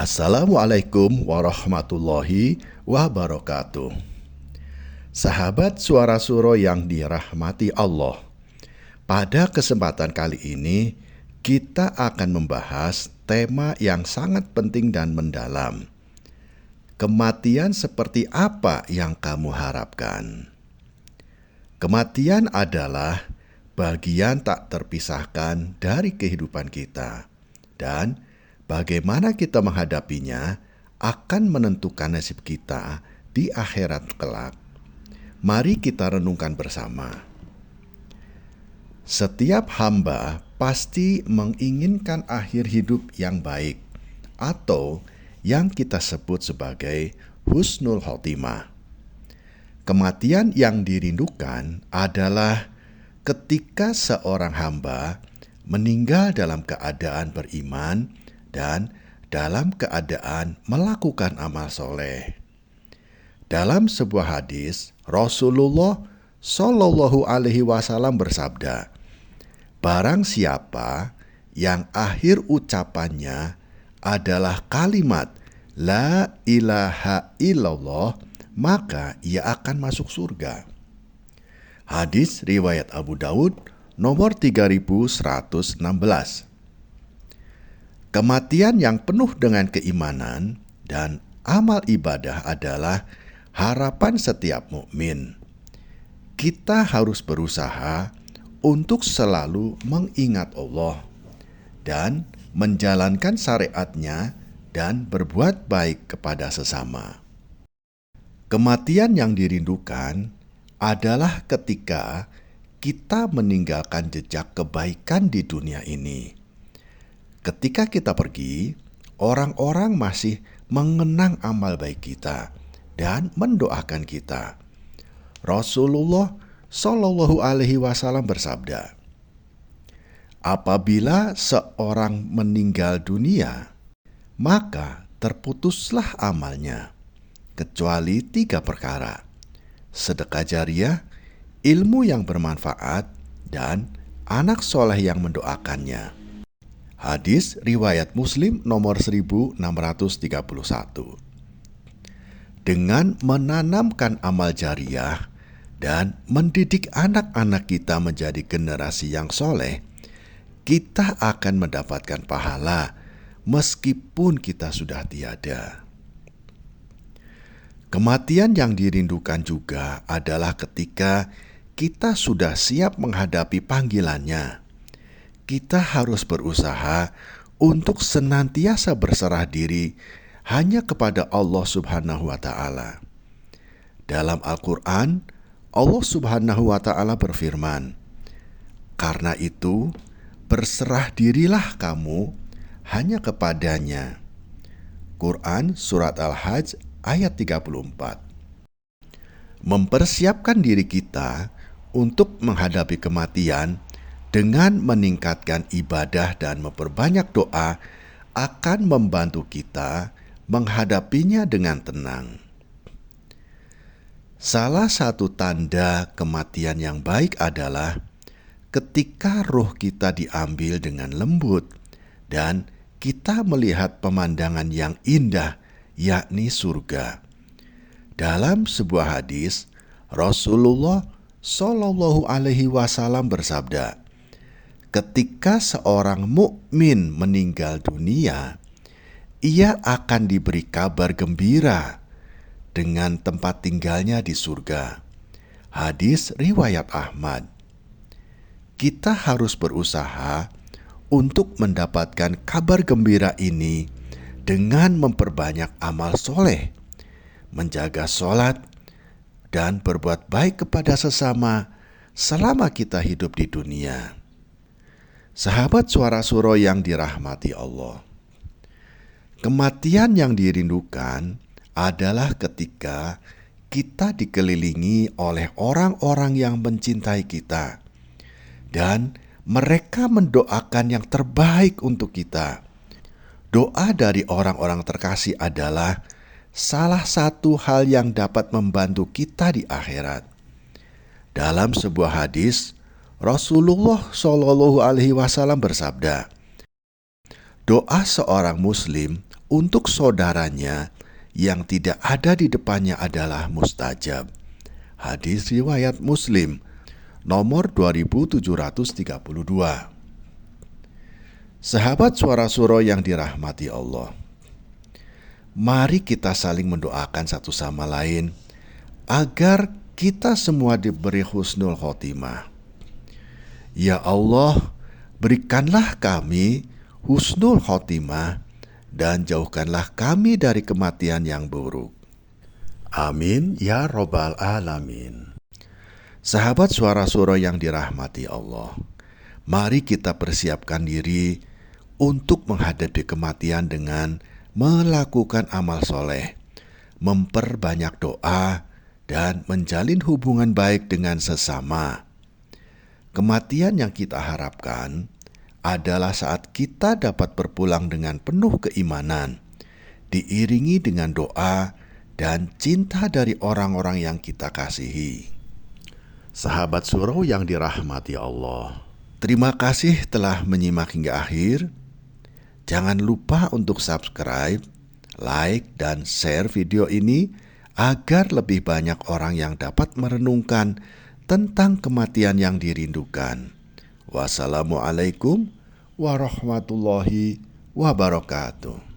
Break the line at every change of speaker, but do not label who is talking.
Assalamualaikum warahmatullahi wabarakatuh. Sahabat Suara Suro yang dirahmati Allah, pada kesempatan kali ini kita akan membahas tema yang sangat penting dan mendalam. Kematian seperti apa yang kamu harapkan? Kematian adalah bagian tak terpisahkan dari kehidupan kita, dan bagaimana kita menghadapinya akan menentukan nasib kita di akhirat kelak. Mari kita renungkan bersama. Setiap hamba pasti menginginkan akhir hidup yang baik, atau yang kita sebut sebagai husnul khotimah. Kematian yang dirindukan adalah ketika seorang hamba meninggal dalam keadaan beriman dan dalam keadaan melakukan amal soleh. Dalam sebuah hadis, Rasulullah Shallallahu Alaihi Wasallam bersabda, "Barang siapa yang akhir ucapannya adalah kalimat La ilaha illallah, maka ia akan masuk surga." Hadis riwayat Abu Daud nomor 3116. Kematian yang penuh dengan keimanan dan amal ibadah adalah harapan setiap mukmin. Kita harus berusaha untuk selalu mengingat Allah dan menjalankan syariat-Nya dan berbuat baik kepada sesama. Kematian yang dirindukan adalah ketika kita meninggalkan jejak kebaikan di dunia ini. Ketika kita pergi, orang-orang masih mengenang amal baik kita dan mendoakan kita. Rasulullah Shallallahu Alaihi Wasallam bersabda, "Apabila seorang meninggal dunia, maka terputuslah amalnya, kecuali 3 perkara: sedekah jariah, ilmu yang bermanfaat, dan anak soleh yang mendoakannya." Hadis riwayat Muslim nomor 1631. Dengan menanamkan amal jariah dan mendidik anak-anak kita menjadi generasi yang soleh, kita akan mendapatkan pahala meskipun kita sudah tiada. Kematian yang dirindukan juga adalah ketika kita sudah siap menghadapi panggilannya. Kita harus berusaha untuk senantiasa berserah diri hanya kepada Allah Subhanahu wa Ta'ala. Dalam Al-Quran, Allah Subhanahu wa Ta'ala berfirman, "Karena itu, berserah dirilah kamu hanya kepadanya." Quran Surat Al-Hajj ayat 34. Mempersiapkan diri kita untuk menghadapi kematian dengan meningkatkan ibadah dan memperbanyak doa akan membantu kita menghadapinya dengan tenang. Salah satu tanda kematian yang baik adalah ketika roh kita diambil dengan lembut dan kita melihat pemandangan yang indah, yakni surga. Dalam sebuah hadis, Rasulullah Shallallahu Alaihi Wasallam bersabda, "Ketika seorang mukmin meninggal dunia, ia akan diberi kabar gembira dengan tempat tinggalnya di surga." Hadis riwayat Ahmad. Kita harus berusaha untuk mendapatkan kabar gembira ini dengan memperbanyak amal soleh, menjaga sholat, dan berbuat baik kepada sesama selama kita hidup di dunia. Sahabat Suara Suro yang dirahmati Allah, kematian yang dirindukan adalah ketika kita dikelilingi oleh orang-orang yang mencintai kita dan mereka mendoakan yang terbaik untuk kita. Doa dari orang-orang terkasih adalah salah satu hal yang dapat membantu kita di akhirat. Dalam sebuah hadis, Rasulullah Shallallahu Alaihi Wasallam bersabda, "Doa seorang muslim untuk saudaranya yang tidak ada di depannya adalah mustajab. Hadis riwayat Muslim nomor 2732. Sahabat Suara Suro yang dirahmati Allah, mari kita saling mendoakan satu sama lain agar kita semua diberi husnul khotimah. Ya Allah, berikanlah kami husnul khotimah dan jauhkanlah kami dari kematian yang buruk. Amin ya robbal alamin. Sahabat Suara Suro yang dirahmati Allah, mari kita persiapkan diri untuk menghadapi kematian dengan melakukan amal soleh, memperbanyak doa, dan menjalin hubungan baik dengan sesama. Kematian yang kita harapkan adalah saat kita dapat berpulang dengan penuh keimanan, diiringi dengan doa dan cinta dari orang-orang yang kita kasihi. Sahabat Suro yang dirahmati Allah, terima kasih telah menyimak hingga akhir. Jangan lupa untuk subscribe, like, dan share video ini agar lebih banyak orang yang dapat merenungkan tentang kematian yang dirindukan. Wassalamualaikum warahmatullahi wabarakatuh.